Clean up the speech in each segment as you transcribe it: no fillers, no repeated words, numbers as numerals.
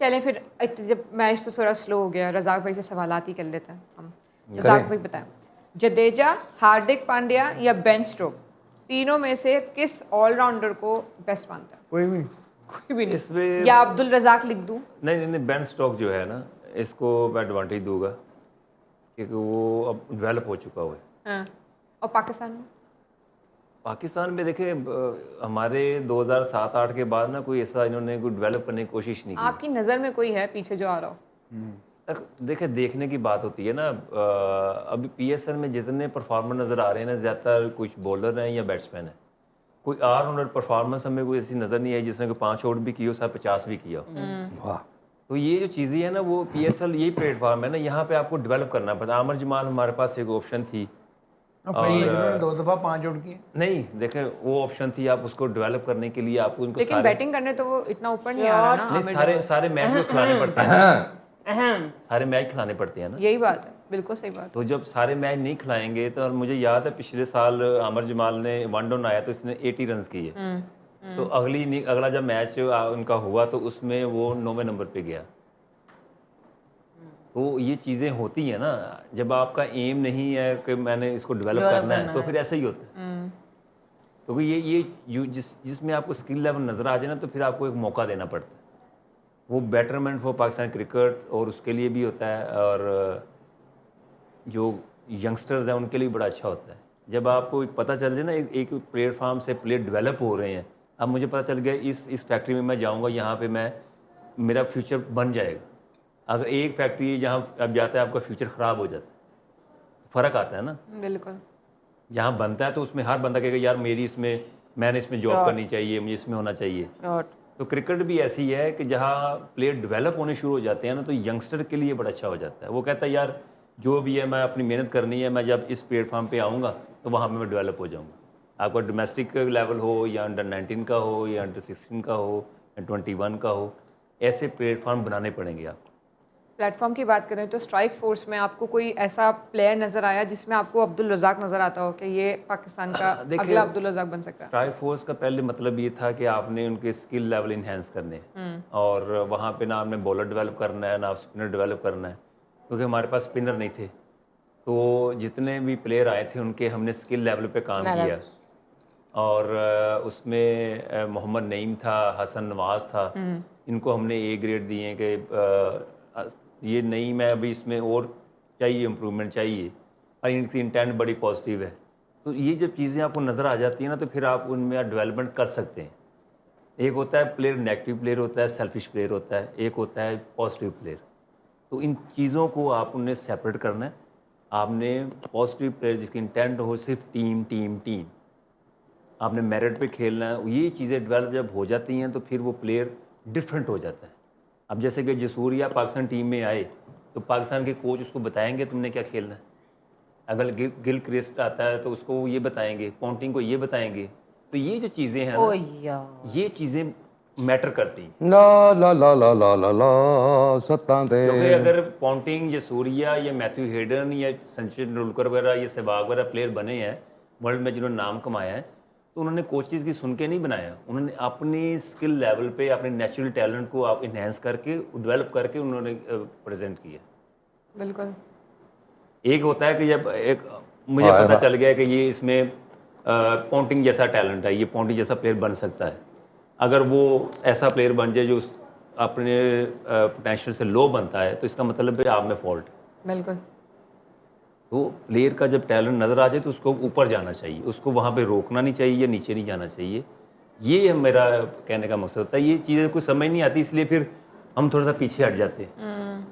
चलें फिर जब मैच तो थोड़ा स्लो हो गया, रज़ाक भाई से सवालात ही कर लेते हैं हम। रज़ाक भाई बताएं, जडेजा, हार्दिक पांड्या या बेन स्टोक्स, तीनों में से किस ऑलराउंडर को बेस्ट मानता है? कोई भी नहीं इसमें या अब्दुल रज़ाक लिख दूं? नहीं, बेन स्टोक्स जो है ना, इसको मैं एडवांटेज दूंगा क्योंकि वो अब डेवलप हो चुका हुआ है। हाँ। और पाकिस्तान में? पाकिस्तान में देखें हमारे 2007-8 के बाद ना कोई ऐसा इन्होंने कोई डेवलप करने की कोशिश नहीं की। आपकी नज़र में कोई है पीछे जो आ रहा हो? देखें देखने की बात होती है ना। अभी पीएसएल में जितने परफॉर्मर नज़र आ रहे हैं ना, ज़्यादातर कुछ बॉलर हैं या बैट्समैन हैं। कोई ऑलराउंडर परफॉर्मेंस हमें कोई ऐसी नज़र नहीं आई जिसने कोई 5 आउट भी किया हो, 50 भी किया हो। वाह। तो ये जो चीज़ें हैं ना, वो पीएसएल यही प्लेटफॉर्म है ना, यहाँ पे आपको डेवलप करना पड़ता है। आमर जमाल हमारे पास एक ऑप्शन थी और 2 दफ़ा 5 आउट किए। नहीं, देखें वो ऑप्शन थी, आप उसको डेवलप करने के लिए आपको उनको लेकिन बैटिंग करने तो वो इतना ऊपर नहीं आ रहा ना। नहीं, सारे मैच को खिलाने पड़ते हैं। सारे मैच खिलाने पड़ते हैं ना। यही बात है, बिल्कुल सही बात। तो जब सारे मैच नहीं खिलाएंगे तो, और मुझे याद है पिछले साल आमर जमाल ने 1 डाउन आया तो इसने 80 रन किए। तो अगला जब मैच उनका हुआ तो उसमें वो 9वें नंबर पे गया। तो ये चीज़ें होती हैं ना, जब आपका एम नहीं है कि मैंने इसको डेवलप करना है तो फिर ऐसा ही होता है। क्योंकि ये जिसमें आपको स्किल लेवल नज़र आ जाए ना, तो फिर आपको एक मौका देना पड़ता है। वो बेटरमेंट फॉर पाकिस्तान क्रिकेट और उसके लिए भी होता है, और जो यंगस्टर्स हैं उनके लिए बड़ा अच्छा होता है। जब आपको एक पता चल जाए ना, एक प्लेटफॉर्म से प्लेयर डेवलप हो रहे हैं, अब मुझे पता चल गया इस फैक्ट्री में मैं जाऊंगा, यहाँ पे मेरा फ्यूचर बन जाएगा। अगर एक फैक्ट्री जहाँ अब जाता है आपका फ्यूचर ख़राब हो जाता है, फ़र्क आता है ना। बिल्कुल। जहाँ बनता है तो उसमें हर बंदा कहेगा यार मैंने इसमें जॉब करनी चाहिए, मुझे इसमें होना चाहिए। तो क्रिकेट भी ऐसी है कि जहाँ प्लेयर डेवलप होने शुरू हो जाते हैं ना, तो यंगस्टर के लिए बड़ा अच्छा हो जाता है। वो कहता है यार जो भी है मैं अपनी मेहनत करनी है, मैं जब इस प्लेटफॉर्म पे आऊँगा तो वहाँ पे मैं डेवलप हो जाऊँगा। आपका डोमेस्टिक लेवल हो या अंडर 19 का हो या अंडर 16 का हो या 21 का हो, ऐसे प्लेटफॉर्म बनाने पड़ेंगे आपको। प्लेटफॉर्म की बात करें तो स्ट्राइक फोर्स में आपको कोई ऐसा प्लेयर नज़र आया जिसमें आपको अब्दुल रज़ाक नज़र आता हो कि ये पाकिस्तान का अगला अब्दुल रज़ाक बन सकता है? स्ट्राइक फोर्स का पहले मतलब ये था कि आपने उनके स्किल लेवल इन्हेंस करने हैं, और वहाँ पे ना आपने बॉलर डेवलप करना है ना स्पिनर डेवलप करना है, क्योंकि हमारे पास स्पिनर नहीं थे। तो जितने भी प्लेयर आए थे उनके हमने स्किल लेवल पे काम किया, और उसमें मोहम्मद नईम था, हसन नवाज था, इनको हमने ए ग्रेड दिए कि ये नईम है, अभी इसमें और चाहिए इम्प्रूवमेंट चाहिए, और इनकी इंटेंट बड़ी पॉजिटिव है। तो ये जब चीज़ें आपको नज़र आ जाती हैं ना, तो फिर आप उनमें डेवलपमेंट कर सकते हैं। एक होता है प्लेयर नेगेटिव प्लेयर होता है, सेल्फिश प्लेयर होता है, एक होता है पॉजिटिव प्लेयर। तो इन चीज़ों को आप उन्हें सेपरेट करना है। आपने पॉजिटिव प्लेयर जिसकी इंटेंट हो सिर्फ टीम टीम टीम, आपने मेरिट पे खेलना है, ये चीज़ें डेवलप जब हो जाती हैं तो फिर वो प्लेयर डिफरेंट हो जाता है। अब जैसे कि जसूरिया पाकिस्तान टीम में आए तो पाकिस्तान के कोच उसको बताएंगे तुमने क्या खेलना है। अगर गिल क्रिस्ट आता है तो उसको ये बताएंगे, पॉन्टिंग को ये बताएंगे। तो ये जो चीज़ें हैं ना, ये चीज़ें मैटर करती हैं। ला ला ला ला ला ला ला सत्ता दे। क्योंकि अगर पॉन्टिंग जसूरिया या मैथ्यू हेडन या सचिन तेंदुलकर वगैरह या सहवाग वगैरह प्लेयर बने हैं वर्ल्ड में जिन्होंने नाम कमाया है, तो उन्होंने कोचेज़ की सुन के नहीं बनाया। उन्होंने अपनी स्किल लेवल पे अपने नेचुरल टैलेंट को आप इन्हेंस करके डेवलप करके उन्होंने प्रेजेंट किया। बिल्कुल। एक होता है कि जब मुझे पता चल गया कि ये इसमें पॉन्टिंग जैसा टैलेंट है, ये पॉन्टिंग जैसा प्लेयर बन सकता है, अगर वो ऐसा प्लेयर बन जाए जो अपने पोटेंशियल से लो बनता है, तो इसका मतलब है आप में फॉल्ट। बिल्कुल। तो प्लेयर का जब टैलेंट नज़र आ जाए तो उसको ऊपर जाना चाहिए, उसको वहाँ पे रोकना नहीं चाहिए या नीचे नहीं जाना चाहिए। ये मेरा कहने का मकसद होता है। ये चीज़ें कोई समझ नहीं आती, इसलिए फिर हम थोड़ा सा पीछे हट जाते हैं।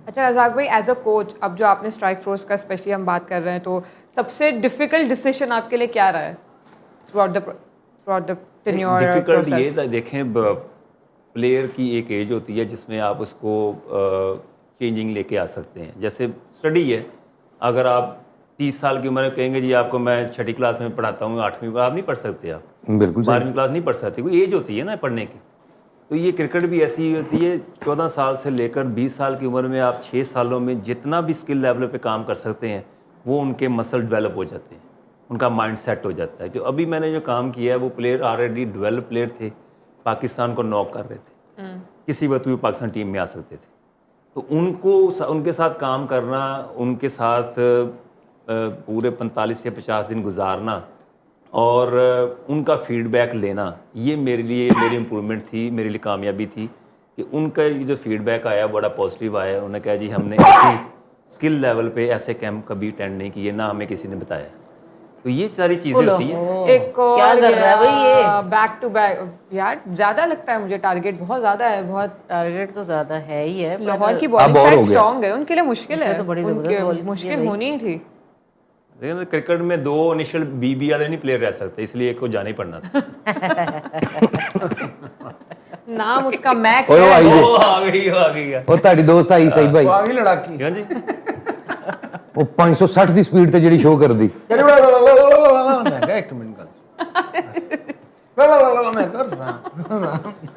अच्छा रज़ाक भाई, एज अ कोच, अब जो आपने स्ट्राइक फोर्स का स्पेशली हम बात कर रहे हैं, तो सबसे डिफ़िकल्ट डिसीजन आपके लिए क्या रहा है throughout the tenure difficult process? ये देखें, प्लेयर की एक एज होती है जिसमें आप उसको चेंजिंग लेके आ सकते हैं। जैसे स्टडी है, अगर आप 30 साल की उम्र में कहेंगे जी आपको मैं 6ठी क्लास में पढ़ाता हूँ, 8वीं में आप नहीं पढ़ सकते, आप बिल्कुल 12वीं क्लास नहीं पढ़ सकते, कोई एज होती है ना पढ़ने की। तो ये क्रिकेट भी ऐसी होती है, 14 साल से लेकर 20 साल की उम्र में आप 6 सालों में जितना भी स्किल लेवल पे काम कर सकते हैं, वो उनके मसल डेवलप हो जाते हैं, उनका माइंड सेट हो जाता है। जो अभी मैंने जो काम किया है वो प्लेयर ऑलरेडी डेवलप प्लेयर थे, पाकिस्तान को नॉक कर रहे थे। किसी वक्त भी पाकिस्तान टीम में आ सकते थे। तो उनके साथ काम करना, उनके साथ पूरे 45 से 50 दिन गुजारना और उनका फीडबैक लेना, ये मेरे लिए मेरी इम्प्रूवमेंट थी, मेरे लिए कामयाबी थी कि उनका ये जो फीडबैक आया बड़ा पॉजिटिव आया। उन्होंने कहा जी हमने ऐसी स्किल लेवल पे ऐसे कैंप कभी अटेंड नहीं किए, ना हमें किसी ने बताया। तो ये सारी चीज़ें होती हैं। एक और क्या कर रहा है भाई ये? बैक टू बैक यार, ज्यादा लगता है मुझे, टारगेट बहुत ज्यादा है, बहुत। टारगेट तो ज्यादा है ही है, लाहौर की बॉलिंग और साइड हो गया। स्ट्रांग है, उनके लिए मुश्किल है, तो बड़ी जबरदस्त उनके bowling मुश्किल होनी ही थी। लेकिन क्रिकेट में 2 इनिशियल बीबी वाले नहीं प्लेयर रह सकते, इसलिए एक को जाना ही पड़ना था। नाम उसका मैक्स ओए, है। आई है। आ गई ਉਹ ਤੁਹਾਡੀ ਦੋਸਤ ਆਈ ਸਹੀ ਭਾਈ ਆ ਗਈ ਲੜਾਕੀ क्यों जी? ਉਹ 560 ਦੀ ਸਪੀਡ ਤੇ ਜਿਹੜੀ ਸ਼ੋਅ ਕਰਦੀ ਕਹਿੰਦੀ ਮੈਂ ਕਿਹਾ ਇੱਕ ਮਿੰਟ ਗੱਲ ਮੈਂ ਕਰ ਰਹਾ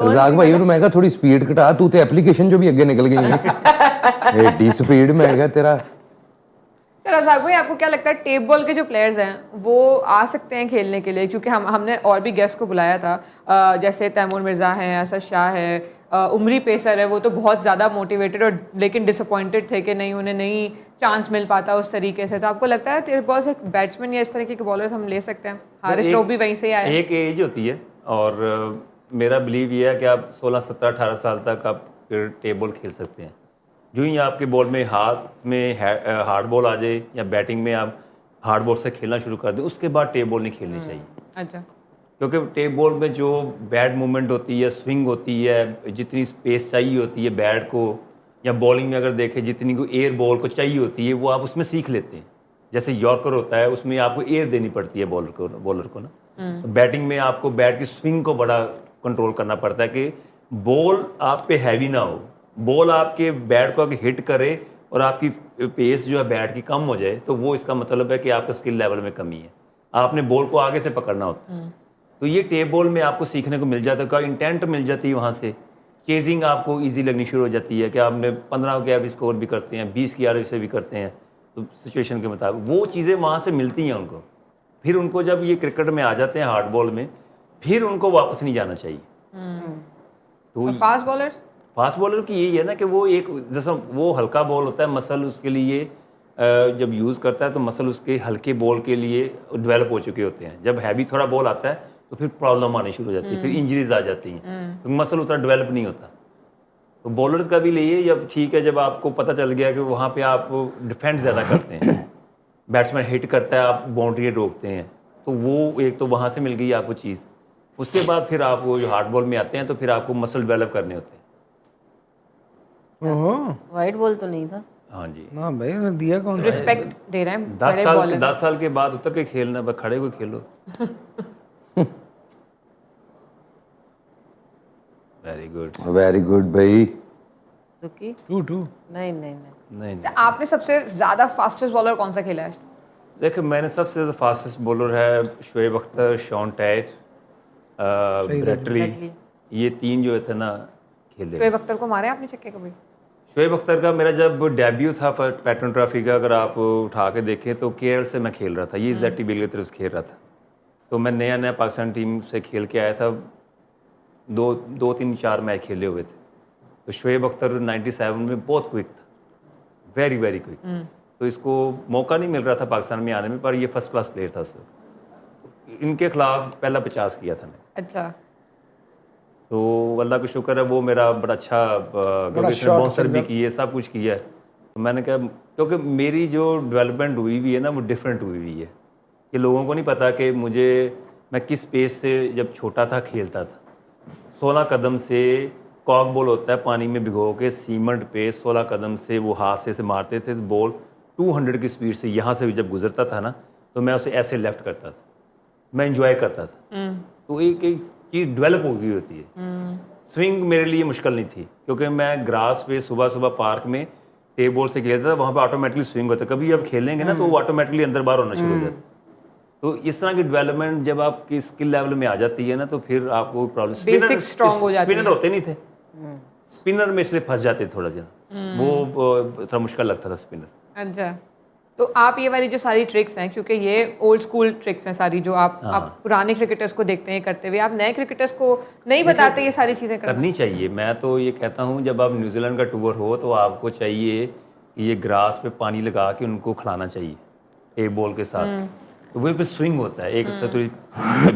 ਰਜ਼ਾਕ ਭਾਈ ਉਹਨੂੰ ਮੈਂ ਕਿਹਾ ਥੋੜੀ ਸਪੀਡ ਘਟਾ, ਤੂੰ ਤੇ ਐਪਲੀਕੇਸ਼ਨ ਜੋ ਵੀ ਅੱਗੇ ਨਿਕਲ ਗਈ ਹੈ ਏਡੀ ਸਪੀਡ ਮੈਂ ਕਿਹਾ ਤੇਰਾ। चलो रज़ाक भाई, आपको क्या लगता है टेप बॉल के जो प्लेयर्स हैं वो आ सकते हैं खेलने के लिए? क्योंकि हमने और भी गेस्ट को बुलाया था, जैसे तैमूर मिर्ज़ा हैं, असद शाह है, उमरी पेसर है, वो तो बहुत ज़्यादा मोटिवेटेड और लेकिन डिसअपॉइंटेड थे कि नहीं, उन्हें नहीं चांस मिल पाता उस तरीके से। तो आपको लगता है टेप बॉल से बैट्समैन या इस तरीके के बॉलर्स हम ले सकते हैं? हारिस रऊफ भी वहीं से ही आए। एक एज होती है और मेरा बिलीव ये है कि आप 16, 17, 18 साल तक आप टेप बॉल खेल सकते हैं। जो ही आपके बॉल में हाथ में हार्ड बॉल आ जाए या बैटिंग में आप हार्ड बॉल से खेलना शुरू कर दें, उसके बाद टेप बॉल नहीं खेलनी चाहिए। अच्छा, क्योंकि टेप बॉल में जो बैट मूवमेंट होती है, स्विंग होती है, जितनी स्पेस चाहिए होती है बैट को, या बॉलिंग में अगर देखें जितनी को एयर बॉल को चाहिए होती है, वो आप उसमें सीख लेते हैं। जैसे यॉर्कर होता है, उसमें आपको एयर देनी पड़ती है बॉलर को ना। तो बैटिंग में आपको बैट की स्विंग को बड़ा कंट्रोल करना पड़ता है कि बॉल आप पे हैवी ना हो, बॉल आपके बैट को अगर हिट करे और आपकी पेस जो है बैट की कम हो जाए, तो वो इसका मतलब है कि आपका स्किल लेवल में कमी है, आपने बॉल को आगे से पकड़ना होता है। तो ये टेप बॉल में आपको सीखने को मिल जाता है, कोई इंटेंट मिल जाती है वहाँ से। चेजिंग आपको इजी लगनी शुरू हो जाती है कि आपने 15 के एवरेज स्कोर भी करते हैं, 20 की एवरेज से भी करते हैं, तो सिचुएशन के मुताबिक वो चीज़ें वहाँ से मिलती हैं उनको। फिर उनको जब ये क्रिकेट में आ जाते हैं हार्ड बॉल में, फिर उनको वापस नहीं जाना चाहिए। तो फास्ट बॉलर्स? फास्ट बॉलर की यही है ना कि वो एक जैसा वो हल्का बॉल होता है, मसल उसके लिए जब यूज़ करता है तो मसल उसके हल्के बॉल के लिए डेवलप हो चुके होते हैं। जब हैवी थोड़ा बॉल आता है तो फिर प्रॉब्लम आनी शुरू हो जाती है, फिर इंजरीज आ जाती हैं, तो मसल उतना डेवलप नहीं होता। तो बॉलर्स का भी लिए जब ठीक है, जब आपको पता चल गया कि वहाँ पे आप डिफेंड ज़्यादा करते हैं, बैट्समैन हिट करता है, आप बाउंड्री रोकते हैं, तो वो एक तो वहाँ से मिल गई आपको चीज़। उसके बाद फिर आप वो जो हार्ड बॉल में आते हैं तो फिर आपको मसल डेवलप करने होते हैं। वाइट बॉल तो नहीं था। हाँ जी, ना भाई उन्हें दिया कौन? रिस्पेक्ट दे रहे हैं 10 बड़े साल बॉलर। 10 साल के बाद उतर के खेलना, बस खड़े को खेलो। Very good. वेरी गुड भाई। तो की टू नहीं नहीं नहीं नहीं आपने सबसे ज्यादा फास्टेस्ट बॉलर कौन सा खेला है? देखो, मैंने सबसे ज़्यादा फास्टेस्ट बॉलर है Shoaib Akhtar, Shaun Tait, Brett Lee, ये 3 जो थे ना खेले। शोएब अख्तर को मारे आपने छक्के कभी? शोएब अख्तर का मेरा जब डेब्यू था पैटर्न ट्रॉफी का, अगर आप उठा के देखें तो केएल से मैं खेल रहा था, ये जेटी बिल की तरफ से खेल रहा था। तो मैं नया नया पाकिस्तान टीम से खेल के आया था, 2-3-4 मैच खेले हुए थे। तो शोएब अख्तर 97 में बहुत क्विक था, वेरी वेरी क्विक। तो इसको मौका नहीं मिल रहा था पाकिस्तान में आने में, पर ये फर्स्ट क्लास प्लेयर था सर। इनके खिलाफ पहला 50 किया था मैंने। अच्छा, तो अल्लाह का शुक्र है वो मेरा बड़ा अच्छा बाउंसर भी किए, सब कुछ किया है। तो मैंने कहा क्योंकि मेरी जो डेवलपमेंट हुई हुई है ना वो डिफरेंट हुई हुई है कि लोगों को नहीं पता कि मैं किस पेस से जब छोटा था खेलता था। 16 कदम से कॉक बॉल होता है, पानी में भिगो के सीमेंट पे 16 कदम से वो हाथ से मारते थे, तो बॉल 200 की स्पीड से यहाँ से जब गुजरता था ना तो मैं उसे ऐसे लेफ्ट करता था, मैं इंजॉय करता था। तो एक एक चीज़ डेवलप हो गई होती है। स्विंग मेरे लिए मुश्किल नहीं थी क्योंकि मैं ग्रास पे सुबह सुबह पार्क में टेप बॉल से खेलता था, वहाँ पे ऑटोमेटिकली स्विंग होता है। कभी अब खेलेंगे ना तो वो ऑटोमेटिकली अंदर बाहर होना शुरू हो जाता है। तो इस तरह की डेवलपमेंट जब आपकी स्किल लेवल में आ जाती है ना तो फिर आपको प्रॉब्लम Basic strong हो जाती है। स्पिनर होते नहीं थे, स्पिनर में इसलिए फंस जाते थोड़ा जना, वो थोड़ा मुश्किल लगता था स्पिनर। अच्छा। तो आप ये वाली जो सारी ट्रिक्स हैं, क्योंकि ये ओल्ड स्कूल ट्रिक्स हैं सारी, जो आप पुराने क्रिकेटर्स को देखते हैं करते हुए, आप नए क्रिकेटर्स को नहीं बताते ये सारी चीज़ें करना। करनी चाहिए। मैं तो ये कहता हूँ जब आप न्यूजीलैंड का टूर हो तो आपको चाहिए कि ये ग्रास पे पानी लगा के उनको खिलाना चाहिए टेप बॉल के साथ। तो वो पे स्विंग होता है एक तो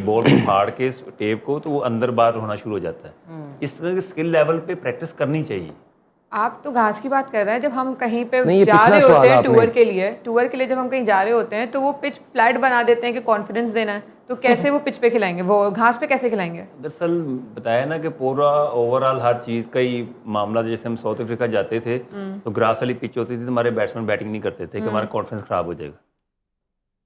बॉल को फाड़ के टेप को, तो वो अंदर बाहर होना शुरू हो जाता है। इस तरह के स्किल लेवल पे प्रैक्टिस करनी चाहिए। आप तो घास की बात कर रहे हैं, जब हम कहीं पे नहीं, ये जा पिछला रहे सवाल होते हैं आपने- टूर के लिए जब हम कहीं जा रहे होते हैं तो वो पिच फ्लैट बना देते हैं कि कॉन्फिडेंस देना है, तो कैसे वो पिच पे खिलाएंगे, वो घास पे कैसे खिलाएंगे? दरअसल बताया ना कि पूरा ओवरऑल हर चीज़ का ही मामला, जैसे हम साउथ अफ्रीका जाते थे तो ग्रास वाली पिच होती थी तो हमारे बैट्समैन बैटिंग नहीं करते थे कि हमारा कॉन्फिडेंस खराब हो जाएगा।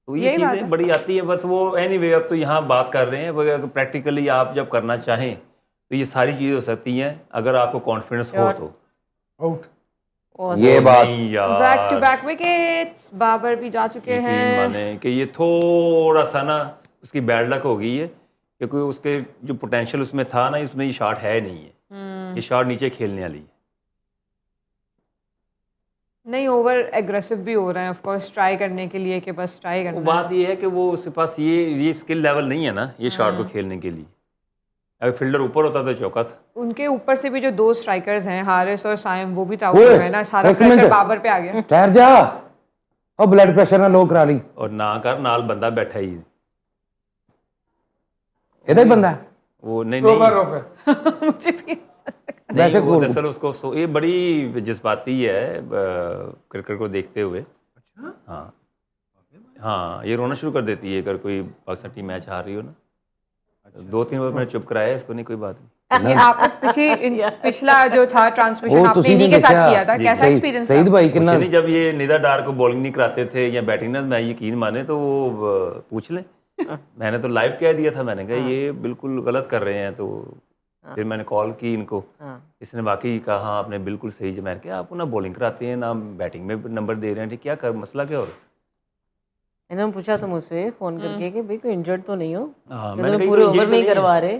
तो ये यही बात चीज़ें है। बड़ी आती है बस। वो एनीवे अब तो यहाँ बात कर रहे हैं, प्रैक्टिकली आप जब करना चाहें तो ये सारी चीज़ें हो सकती हैं अगर आपको कॉन्फिडेंस हो तो। आउट। ये बात नहीं यार, back to back wickets, Babar भी जा चुके यकीन हैं। माने कि ये थोड़ा सा ना उसकी बैड लक हो गई है, क्योंकि उसके जो पोटेंशियल उसमें था ना, इसमें ये शॉट है नहीं है। ये शॉट नीचे खेलने वाली है। नहीं, ओवर एग्रेसिव भी हो रहे हैं ऑफ कोर्स, ट्राई करने के लिए कि बस ट्राई वो करना है। बात ये है कि वो उसके पास ये स्किल लेवल नहीं है ना ये शॉट को खेलने के लिए। अगर फील्डर ऊपर होता तो चौका था। उनके ऊपर से भी जो दो स्ट्राइकर्स हैं, हारिस और साइम, वो भी तो आउट ओए, हो गए ना, सारा एक मिनट। प्रेशर बाबर पे आ गया। ठहर जा, और ब्लड प्रेशर ना लो करा ली। और ना कर नाल बंदा बैठा ही ਇਹਦਾ ਹੀ ਬੰਦਾ है? वो नहीं रोपर नहीं रोपर। मुझे भी वैसे वो दरअसल उसको ये बड़ी जज्बाती है क्रिकेट को देखते हुए। हाँ हाँ, ये रोना शुरू कर देती है अगर कोई पाकिस्तान टीम मैच हार रही हो ना। 2-3 बार मैंने चुप कराया इसको, नहीं कोई बात नहीं। आपने पिछला जो था ट्रांसमिशन ਉਹ आपने ਤੁਸੀਂ इन्हीं ਨਹੀਂ के साथ देखਿਆ किया था, कैसा सईद- एक्सपीरियंस सईद था? भाई कितना कुछ नहीं, जब ये निदा डार को बॉलिंग नहीं कराते थे या बैटिंग ना, मैं यकीन माने तो वो पूछ लें। मैंने तो लाइव कह दिया था, मैंने कहा ये बिल्कुल गलत कर रहे हैं। तो फिर मैंने कॉल की इनको, इसने वाकई कहा हाँ आपने बिल्कुल सही जो। मैंने कहा आप ना बॉलिंग कराते हैं ना बैटिंग में नंबर दे रहे हैं, क्या कर मसला क्या हो रहा है? इन्होंने पूछा तो मुझसे फोन करके कि भाई कोई इंजर्ड तो नहीं हो, हाँ, कि मैंने तुम्हें कहा पूरे कोई ओवर injured नहीं तो नहीं करवा रहे,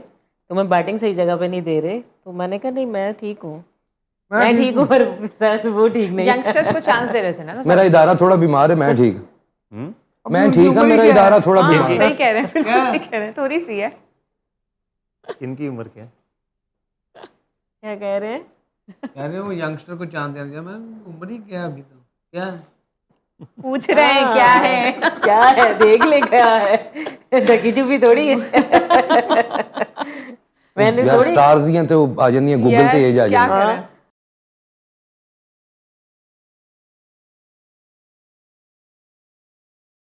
तुम्हें बैटिंग सही जगह पे नहीं दे रहे। तो मैंने कहा नहीं मैं ठीक हूँ, मैं ठीक हूँ, पर सर वो ठीक नहीं है। यंगस्टर्स को चांस दे रहे थे ना मेरा इदारा थोड़ा बीमार है, मैं ठीक। हम्म? मैं ठीक हूँ, मेरा इदारा थोड़ा बीमार है। सही कह रहे हैं, बिल्कुल सही कह रहे हैं, थोड़ी सी है। इनकी उम्र क्या है? क्या कह रहे हैं? कह रहे हो यंगस्टर को चांस देना चाहिए। मैं उम्र ही क्या है अभी तो, क्या है? पूछ रहे हैं क्या है। क्या है देख ले, क्या है ढकी चुपी थोड़ी है। मैंने यार थोड़ी स्टार्स ਦੀਆਂ ਤੇ ਆ ਜਾਂਦੀਆਂ ਗੂਗਲ ਤੇ ਇਹ ਜਾ क्या ਜਾਂਦੀਆਂ। करें?